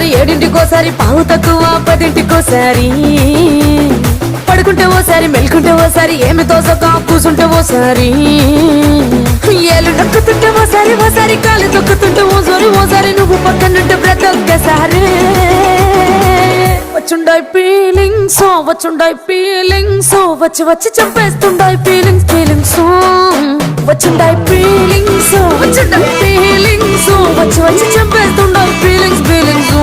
ఓసారి 7ంటికోసారి పావు తక్కువ 10ంటికోసారి పడుకుంటే ఓసారి మెల్కుంటే ఓసారి ఏమి తోసక కూసుంటే ఓసారి ఏళ్ళు నొక్కుతుంటే ఓసారి ఓసారి కాలు తొక్కుతుంటే ఓసారి నువ్వు పక్కనుంటే ప్రతి ఒక్కసారి వచ్చుండాయి ఫీలింగ్స్ వచ్చి వచ్చి చంపేస్తుండాయి ఫీలింగ్స్ వచ్చుండాయి ఫీలింగ్స్ వచ్చి వచ్చి చంపేస్తుండాయి ఫీలింగ్స్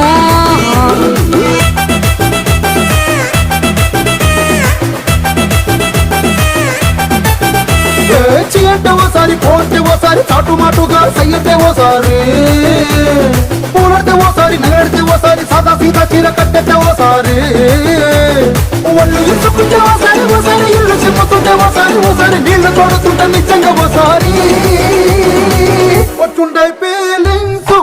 అంటే ఓసారి పోతే ఓసారి చాటు మాటుగా సయ్యతే ఓసారి పూలడితే ఓసారి నగడితే ఓసారి సాదా సీదా చీర కట్టెతే ఓసారి ఒళ్ళు ఇసుకుంటే ఓసారి ఇల్లు చెప్పుతుంటే ఓసారి నీళ్లు తోడుతుంటే నిజంగా ఓసారి వచ్చుండాయి ఫీలింగ్స్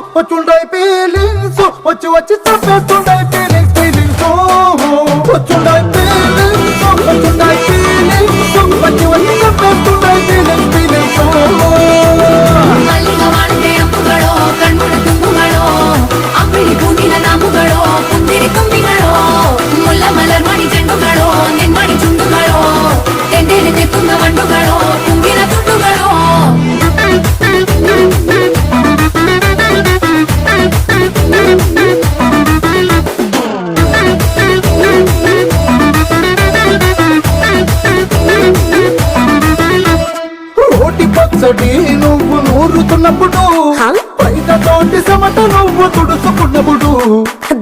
వచ్చి వచ్చి చంపేస్తుండాయి ఫీలింగ్స్ వచ్చుండాయి ఫీలింగ్స్ వచ్చి వచ్చి చంపేస్తుండాయి ఫీలింగ్స్ నువ్వు నూరుతున్నప్పుడు పైన తోటి సమట నువ్వు తుడుచుకున్నప్పుడు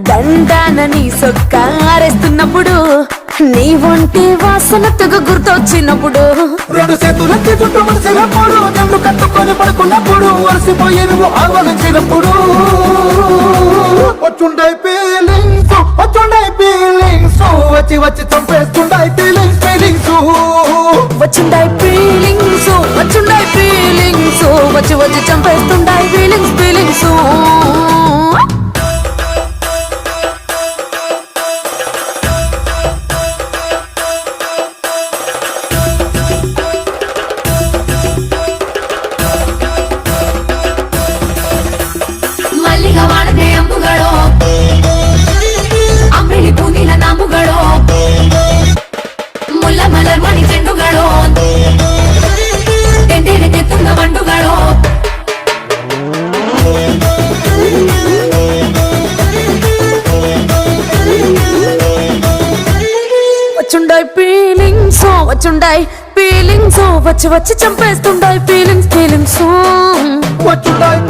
దండాన నీ సొక్కారేస్తున్నప్పుడు నీ ఒంటి వాసన తెగ గుర్తొచ్చినప్పుడు 2 చేతులకి చుట్టూ మనిషినప్పుడు నన్ను కట్టుకొని పడుకున్నప్పుడు వలసిపోయి నువ్వు ఆలోచించినప్పుడు వచ్చుండాయి ఫీలింగ్స్ వచ్చి వచ్చి చంపేస్తుండాయి ఫీలింగ్స్ వచ్చుండాయి ఫీలింగ్స్ వచ్చి వచ్చి చంపేస్తుండాయి ఫీలింగ్స్ వచ్చుండాయి ఫీలింగ్స్ వచ్చి వచ్చి చంపేస్తుండాయి ఫీలింగ్స్ వచ్చుండాయి